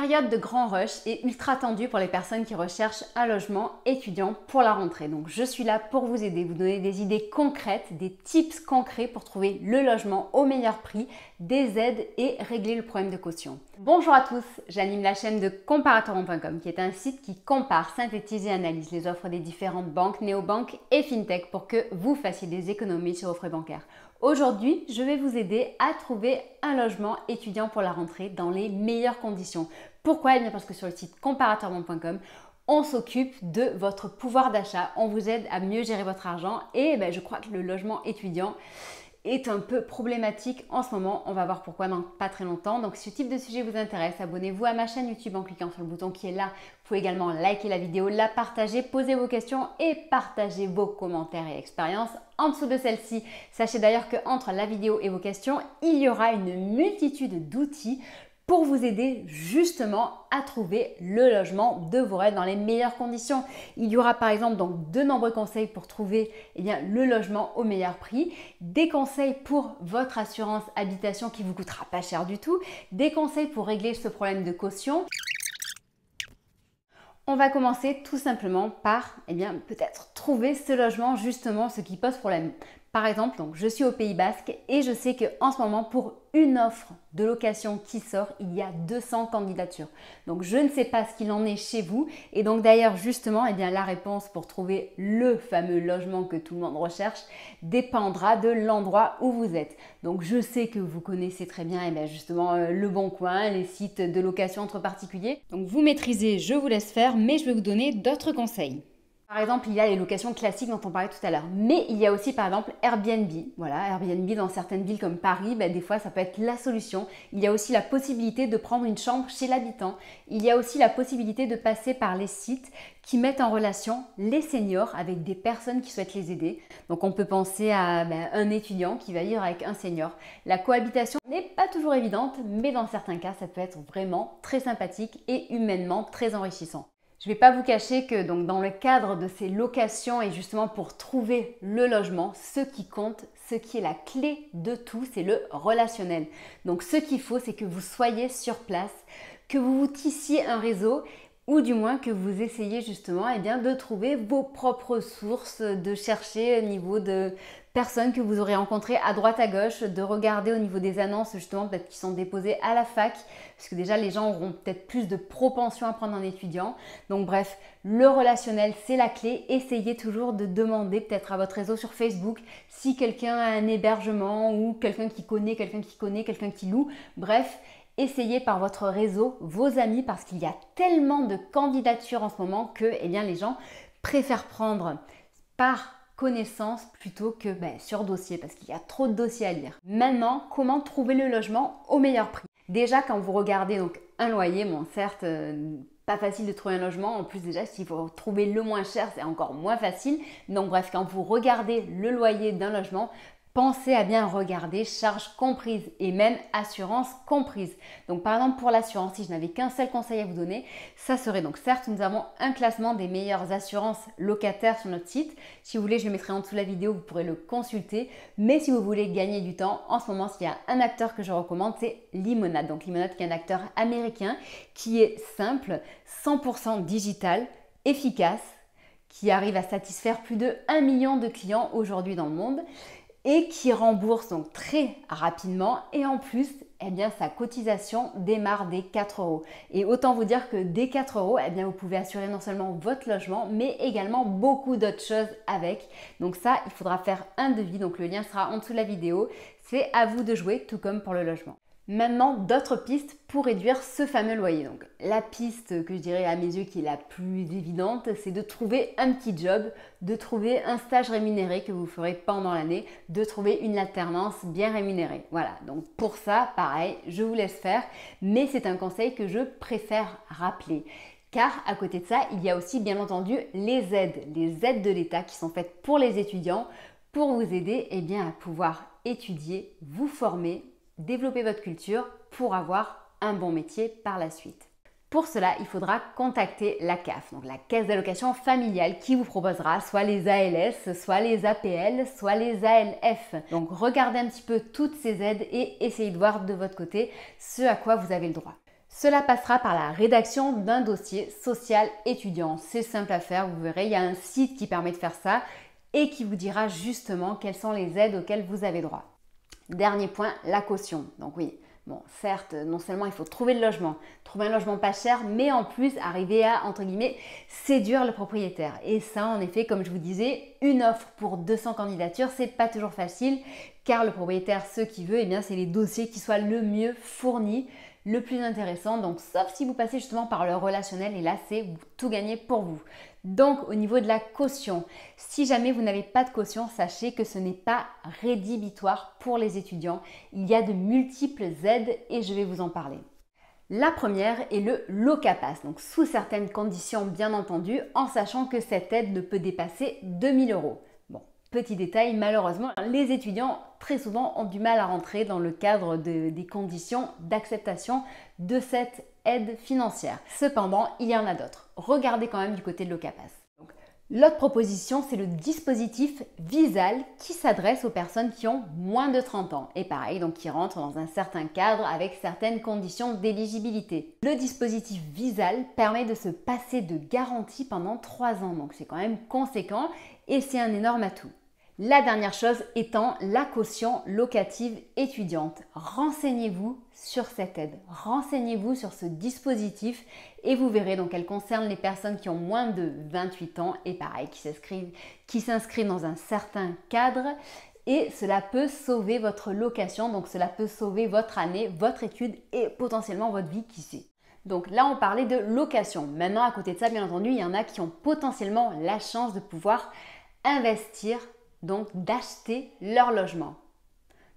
période de grand rush est ultra tendue pour les personnes qui recherchent un logement étudiant pour la rentrée. Donc je suis là pour vous aider, vous donner des idées concrètes, des tips concrets pour trouver le logement au meilleur prix, des aides et régler le problème de caution. Bonjour à tous, j'anime la chaîne de Comparatorhome.com qui est un site qui compare, synthétise et analyse les offres des différentes banques, néobanques et fintech pour que vous fassiez des économies sur vos frais bancaires. Aujourd'hui, je vais vous aider à trouver un logement étudiant pour la rentrée dans les meilleures conditions. Pourquoi? Eh bien parce que sur le site Comparatorhome.com, on s'occupe de votre pouvoir d'achat, on vous aide à mieux gérer votre argent et je crois que le logement étudiant est un peu problématique en ce moment. On va voir pourquoi dans pas très longtemps. Donc si ce type de sujet vous intéresse, abonnez-vous à ma chaîne YouTube en cliquant sur le bouton qui est là. Vous pouvez également liker la vidéo, la partager, poser vos questions et partager vos commentaires et expériences en dessous de celle-ci. Sachez d'ailleurs qu'entre la vidéo et vos questions, il y aura une multitude d'outils pour vous aider justement à trouver le logement de vos rêves dans les meilleures conditions. Il y aura par exemple donc de nombreux conseils pour trouver le logement au meilleur prix, des conseils pour votre assurance habitation qui vous coûtera pas cher du tout, des conseils pour régler ce problème de caution. On va commencer tout simplement par peut-être trouver ce logement justement, ce qui pose problème. Par exemple, donc, je suis au Pays Basque et je sais qu'en ce moment, pour une offre de location qui sort, il y a 200 candidatures. Donc, je ne sais pas ce qu'il en est chez vous. Et donc, d'ailleurs, justement, la réponse pour trouver le fameux logement que tout le monde recherche dépendra de l'endroit où vous êtes. Donc, je sais que vous connaissez très bien justement Le Bon Coin, les sites de location entre particuliers. Donc, vous maîtrisez, je vous laisse faire, mais je vais vous donner d'autres conseils. Par exemple, il y a les locations classiques dont on parlait tout à l'heure, mais il y a aussi par exemple Airbnb. Voilà, Airbnb dans certaines villes comme Paris, des fois ça peut être la solution. Il y a aussi la possibilité de prendre une chambre chez l'habitant. Il y a aussi la possibilité de passer par les sites qui mettent en relation les seniors avec des personnes qui souhaitent les aider. Donc on peut penser à un étudiant qui va vivre avec un senior. La cohabitation n'est pas toujours évidente, mais dans certains cas, ça peut être vraiment très sympathique et humainement très enrichissant. Je ne vais pas vous cacher que donc, dans le cadre de ces locations et justement pour trouver le logement, ce qui compte, ce qui est la clé de tout, c'est le relationnel. Donc ce qu'il faut, c'est que vous soyez sur place, que vous vous tissiez un réseau ou du moins que vous essayez justement de trouver vos propres sources, de chercher au niveau de personnes que vous aurez rencontrées à droite à gauche, de regarder au niveau des annonces justement peut-être qui sont déposées à la fac, parce que déjà les gens auront peut-être plus de propension à prendre un étudiant. Donc bref, le relationnel c'est la clé. Essayez toujours de demander peut-être à votre réseau sur Facebook si quelqu'un a un hébergement ou quelqu'un qui connaît, quelqu'un qui loue. Bref, essayez par votre réseau, vos amis, parce qu'il y a tellement de candidatures en ce moment que les gens préfèrent prendre par connaissance plutôt que sur dossier parce qu'il y a trop de dossiers à lire. Maintenant, comment trouver le logement au meilleur prix? Déjà, quand vous regardez donc un loyer, bon certes, pas facile de trouver un logement. En plus déjà, s'il faut trouver le moins cher, c'est encore moins facile. Donc bref, quand vous regardez le loyer d'un logement, pensez à bien regarder charges comprises et même assurance comprise. Donc par exemple pour l'assurance, si je n'avais qu'un seul conseil à vous donner, ça serait donc certes nous avons un classement des meilleures assurances locataires sur notre site. Si vous voulez, je le mettrai en dessous de la vidéo, vous pourrez le consulter. Mais si vous voulez gagner du temps, en ce moment, s'il y a un acteur que je recommande, c'est Limonade. Donc Limonade qui est un acteur américain qui est simple, 100% digital, efficace, qui arrive à satisfaire plus de 1 million de clients aujourd'hui dans le monde et qui rembourse donc très rapidement et en plus sa cotisation démarre dès 4 €. Et autant vous dire que dès 4 €, vous pouvez assurer non seulement votre logement mais également beaucoup d'autres choses avec. Donc ça, il faudra faire un devis, donc le lien sera en dessous de la vidéo. C'est à vous de jouer, tout comme pour le logement. Maintenant, d'autres pistes pour réduire ce fameux loyer. Donc, la piste que je dirais à mes yeux qui est la plus évidente, c'est de trouver un petit job, de trouver un stage rémunéré que vous ferez pendant l'année, de trouver une alternance bien rémunérée. Voilà, donc pour ça, pareil, je vous laisse faire, mais c'est un conseil que je préfère rappeler. Car à côté de ça, il y a aussi bien entendu les aides de l'État qui sont faites pour les étudiants pour vous aider à pouvoir étudier, vous former, développer votre culture pour avoir un bon métier par la suite. Pour cela, il faudra contacter la CAF, donc la Caisse d'allocation familiale, qui vous proposera soit les ALS, soit les APL, soit les ALF. Donc regardez un petit peu toutes ces aides et essayez de voir de votre côté ce à quoi vous avez le droit. Cela passera par la rédaction d'un dossier social étudiant. C'est simple à faire, vous verrez, il y a un site qui permet de faire ça et qui vous dira justement quelles sont les aides auxquelles vous avez droit. Dernier point, la caution. Donc oui, bon, certes, non seulement il faut trouver le logement, trouver un logement pas cher, mais en plus arriver à, entre guillemets, séduire le propriétaire. Et ça, en effet, comme je vous disais, une offre pour 200 candidatures, c'est pas toujours facile, car le propriétaire, ce qu'il veut, eh bien, c'est les dossiers qui soient le mieux fournis, le plus intéressant, donc sauf si vous passez justement par le relationnel, et là, c'est tout gagné pour vous. Donc, au niveau de la caution, si jamais vous n'avez pas de caution, sachez que ce n'est pas rédhibitoire pour les étudiants. Il y a de multiples aides et je vais vous en parler. La première est le Locapass, donc sous certaines conditions bien entendu, en sachant que cette aide ne peut dépasser 2 000 €. Bon, petit détail, malheureusement, les étudiants très souvent ont du mal à rentrer dans le cadre des conditions d'acceptation de cette aide financière. Cependant, il y en a d'autres. Regardez quand même du côté de Locapass. L'autre proposition, c'est le dispositif Visal qui s'adresse aux personnes qui ont moins de 30 ans et pareil, donc qui rentrent dans un certain cadre avec certaines conditions d'éligibilité. Le dispositif Visal permet de se passer de garantie pendant 3 ans, donc c'est quand même conséquent et c'est un énorme atout. La dernière chose étant la caution locative étudiante. Renseignez-vous sur cette aide, renseignez-vous sur ce dispositif et vous verrez donc elle concerne les personnes qui ont moins de 28 ans et pareil, qui s'inscrivent dans un certain cadre et cela peut sauver votre location, donc cela peut sauver votre année, votre étude et potentiellement votre vie, qui sait. Donc là, on parlait de location. Maintenant, à côté de ça, bien entendu, il y en a qui ont potentiellement la chance de pouvoir investir, donc d'acheter leur logement.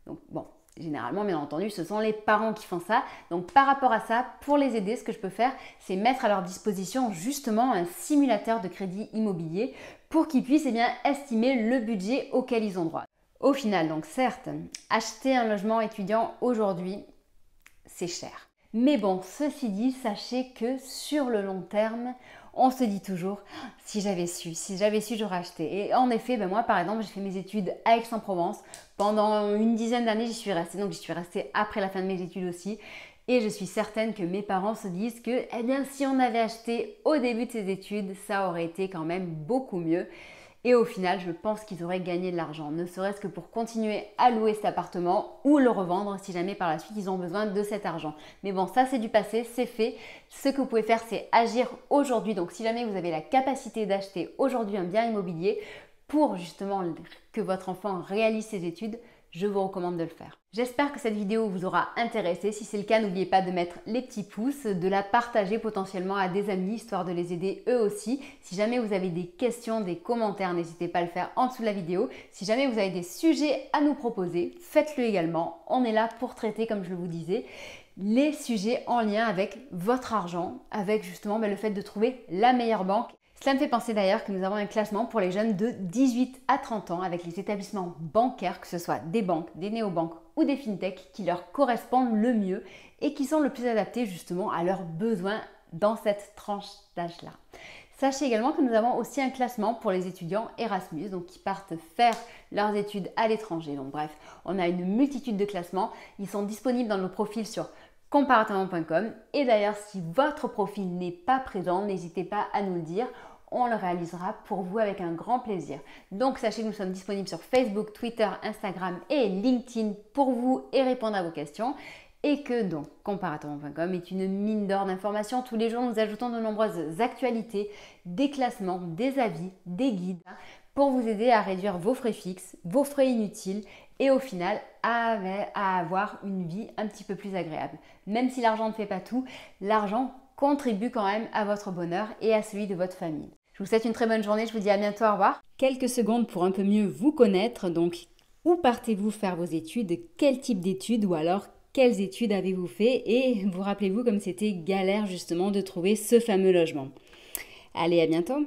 Donc bon, généralement, bien entendu, ce sont les parents qui font ça. Donc par rapport à ça, pour les aider, ce que je peux faire, c'est mettre à leur disposition justement un simulateur de crédit immobilier pour qu'ils puissent estimer le budget auquel ils ont droit. Au final, donc certes, acheter un logement étudiant aujourd'hui, c'est cher. Mais bon, ceci dit, sachez que sur le long terme, on se dit toujours, si j'avais su, j'aurais acheté. Et en effet, moi par exemple, j'ai fait mes études à Aix-en-Provence. Pendant une dizaine d'années, j'y suis restée. Donc j'y suis restée après la fin de mes études aussi. Et je suis certaine que mes parents se disent que, si on avait acheté au début de ces études, ça aurait été quand même beaucoup mieux. Et au final, je pense qu'ils auraient gagné de l'argent, ne serait-ce que pour continuer à louer cet appartement ou le revendre si jamais par la suite ils ont besoin de cet argent. Mais bon, ça c'est du passé, c'est fait. Ce que vous pouvez faire, c'est agir aujourd'hui. Donc si jamais vous avez la capacité d'acheter aujourd'hui un bien immobilier pour justement que votre enfant réalise ses études, je vous recommande de le faire. J'espère que cette vidéo vous aura intéressé. Si c'est le cas, n'oubliez pas de mettre les petits pouces, de la partager potentiellement à des amis, histoire de les aider eux aussi. Si jamais vous avez des questions, des commentaires, n'hésitez pas à le faire en dessous de la vidéo. Si jamais vous avez des sujets à nous proposer, faites-le également. On est là pour traiter, comme je vous disais, les sujets en lien avec votre argent, avec justement le fait de trouver la meilleure banque. Cela me fait penser d'ailleurs que nous avons un classement pour les jeunes de 18 à 30 ans avec les établissements bancaires, que ce soit des banques, des néobanques ou des fintechs qui leur correspondent le mieux et qui sont le plus adaptés justement à leurs besoins dans cette tranche d'âge-là. Sachez également que nous avons aussi un classement pour les étudiants Erasmus, donc qui partent faire leurs études à l'étranger. Donc bref, on a une multitude de classements. Ils sont disponibles dans nos profils sur comparativement.com et d'ailleurs si votre profil n'est pas présent, n'hésitez pas à nous le dire, on le réalisera pour vous avec un grand plaisir. Donc sachez que nous sommes disponibles sur Facebook, Twitter, Instagram et LinkedIn pour vous et répondre à vos questions et que donc comparativement.com est une mine d'or d'informations. Tous les jours nous ajoutons de nombreuses actualités, des classements, des avis, des guides pour vous aider à réduire vos frais fixes, vos frais inutiles et au final à avoir une vie un petit peu plus agréable. Même si l'argent ne fait pas tout, l'argent contribue quand même à votre bonheur et à celui de votre famille. Je vous souhaite une très bonne journée, je vous dis à bientôt, au revoir. Quelques secondes pour un peu mieux vous connaître, donc où partez-vous faire vos études, quel type d'études ou alors quelles études avez-vous fait et vous rappelez-vous comme c'était galère justement de trouver ce fameux logement. Allez, à bientôt.